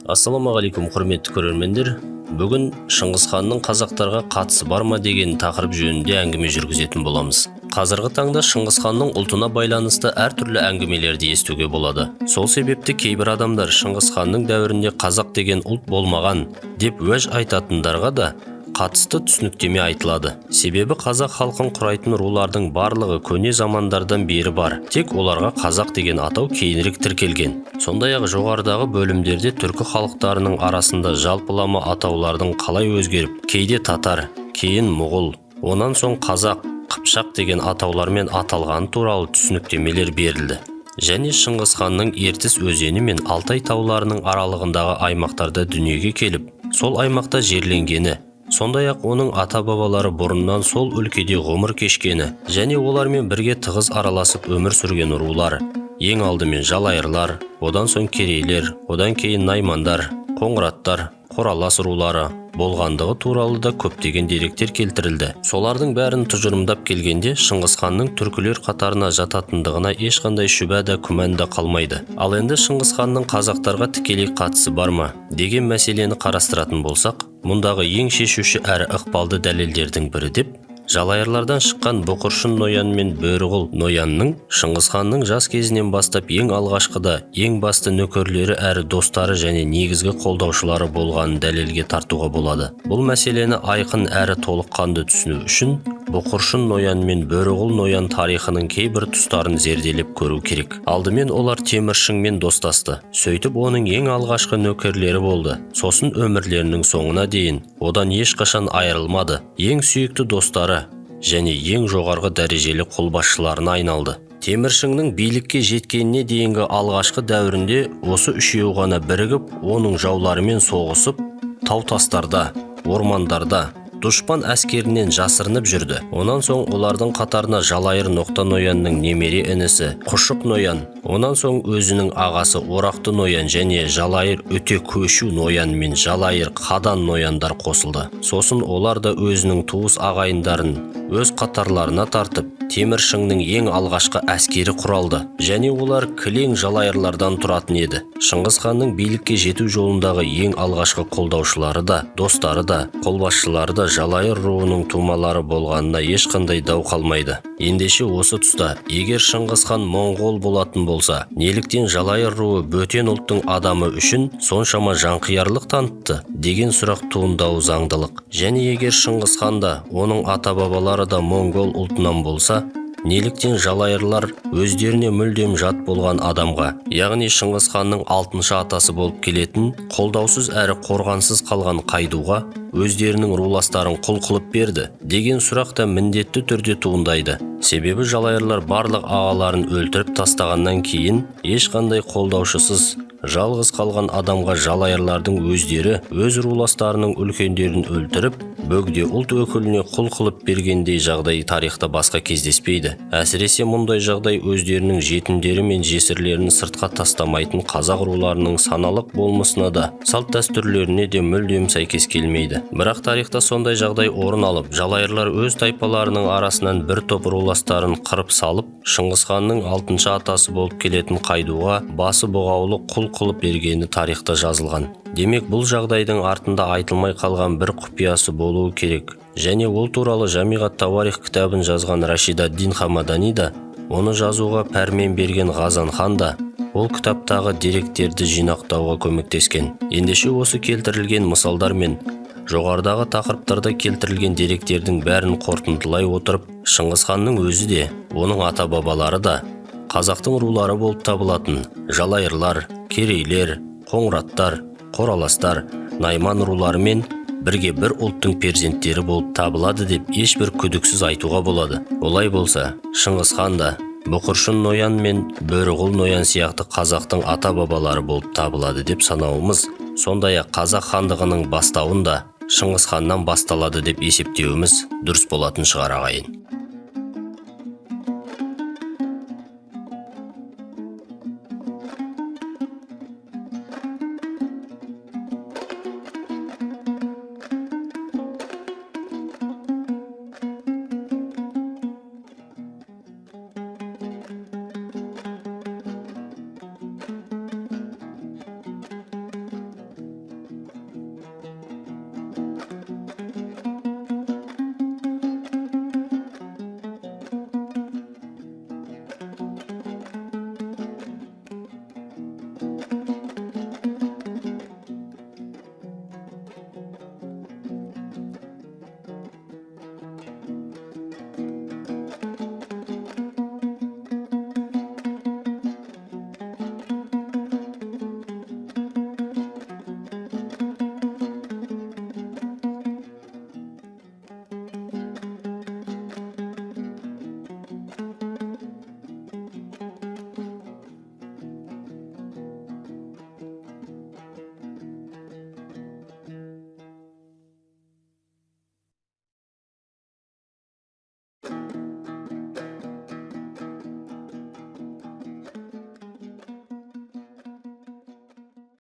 Ассалаумағалейкум құрметті көрермендер. Бүгін Шыңғыс ханның қазақтарға қатысы бар ма деген тақырып жөнінде әңгіме жүргізетін боламыз. Қазіргі таңда Шыңғыс ханның ұлтына байланысты әртүрлі әңгімелерді естуге болады. Сол себепті кейбір адамдар Шыңғыс ханның дәуірінде қазақ деген ұлт болмаған деп уәж айтатындарға да қатысты түсініктеме айтылады. Себебі қазақ халқын құрайтын рулардың барлығы көне замандардан бері бар. Тек оларға қазақ деген атау кейінірек тіркелген. Сондай-ақ жоғарыдағы бөлімдерде түркі халықтарының арасында жалпылама атаулардың қалай өзгеріп, кейде татар, кейін мұғыл, онан соң қазақ, қыпшақ деген атаулармен аталған туралы түсініктемелер берілді. Және Шыңғыс ханның Ертіс өзені мен Алтай тауларының аралығындағы аймақтарда дүниеге келіп, сол аймақта жерленгені, сондай-ақ оның ата-бабалары бұрыннан сол өлкеде ғұмыр кешкені және олармен бірге тығыз араласып өмір сүрген рулар, ең алдымен жалайырлар, одан соң керейлер, одан кейін наймандар, қоңыраттар, қоралас рулары болғандығы туралы да көптеген деректер келтірілді. Солардың бәрін тұжырымдап келгенде Шыңғыс ханның түркілер қатарына жататындығына ешқандай шүбә да күмән да қалмайды. Ал енді Шыңғыс ханның қазақтарға тікелей қатысы бар ма деген мәселені қарастыратын болсақ, мұндағы ең шешуші әрі ықпалды дәлелдердің бірі деп жалайырлардан шыққан Бұқыршын Ноян мен Бөріғұл Ноянның Шыңғыс ханның жас кезінен бастап ең алғашқыда ең басты нөкерлері әрі достары және негізгі қолдаушылары болғанын дәлелге тартуға болады. Бұл мәселені айқын әрі толыққанды түсіну үшін Бұқыршын Ноян мен Бөріғұл Ноян тарихының кейбір тұстарын зерделеп көру керек. Алдымен олар Теміршіңмен достасты. Сөйтіп оның ең алғашқы нөкерлері болды. Сосын өмірлерінің соңына дейін одан ешқашан айырылмады. Ең сүйікті достары және ең жоғарғы дәрежелі қолбасшыларына айналды. Теміршіңнің билікке жеткеніне дейінгі алғашқы дәуірінде осы үшеуі ғана бірігіп, оның жауларымен соғысып, тау-тастарда, ормандарда дұшпан әскерінен жасырынып жүрді. Онан соң олардың қатарына Жалайыр Ноқта Ноянның немере інісі Құшық Ноян, онан соң өзінің ағасы Орақты Ноян және Жалайыр Өте Көшу Ноян мен Жалайыр Қадан Нояндар қосылды. Сосын олар да өзінің туыс ағайындарын өз қатарларына тартып, Теміршіңнің ең алғашқы әскері құралды. Және олар кілең жалайырлардан тұратын еді. Шыңғыс ханның билікке жету жолындағы ең алғашқы қолдаушылары да, достары да, қолбасшылары да Жалайыр руының тумалары болғанына ешқандай дау қалмайды. Ендеше осы тұста, егер Шыңғыс хан моңғол болатын болса, неліктен Жалайыр руы бөтен ұлттың адамы үшін соншама жанқиярлық танытты деген сұрақ туындауы заңдылық. Және егер Шыңғыс хан да, оның ата-бабалары да моңғол ұлтынан болса, неліктен жалайырлар өздеріне мүлдем жат болған адамға, яғни Шыңғыс ханның 6-шы атасы болып келетін, қолдаусыз әрі қорғансыз қалған Қайдуға өздерінің руластарын құл қылып берді деген сұрақ та міндетті түрде туындайды. Себебі жалайырлар барлық ағаларын өлтіріп тастағаннан кейін ешқандай қолдаушысыз жалғыз қалған адамға жалайырлардың өздері өз руластарының үлкендерін өлтіріп, бөгде ұлт өкіліне құл қылып бергендей жағдай тарихта басқа кездеспейді. Әсіресе мұндай жағдай өздерінің жетімдері мен жесірлерін сыртқа тастамайтын қазақ руларының саналық болмысына да, салт дәстүрлеріне де мүлдем сәйкес келмейді. Бірақ тарихта сондай жағдай орын алып, жалайырлар өз тайпаларының арасынан бір топ руластарын қырып салып, Шыңғыс ханның 6-шы атасы болып келетін Қайдуға басы бұғаулы құл қылып бергені тарихта жазылған. Демек, бұл жағдайдың артында айтылмай қалған бір құпиясы болуы керек. Және ол туралы Жамиғат Тауарих кітабын жазған Рашид-ад-Дин Хамадани да, оны жазуға пәрмен берген Ғазан хан да, ол кітаптағы деректерді жинақтауға көмектескен. Ендеше осы келтірілген мысалдар мен жоғарыдағы тақырыптарда келтірілген деректердің бәрін қорытындылай отырып, Шыңғыс ханның өзі де, оның ата-бабалары да қазақтың рулары болып табылатын жалайырлар, керейлер, қоңыраттар, қораластар, найман руларымен бірге бір ұлттың перзенттері болып табылады деп ешбір күдіксіз айтуға болады. Олай болса, Шыңғыс хан да Бұқыршын Ноян мен Бөріғұл Ноян сияқты қазақтың ата-бабалары болып табылады деп санауымыз, сондай-ақ қазақ хандығының бастауын да Шыңғыс ханнан басталады деп есептеуіміз дұрыс болатын шығар ағайын.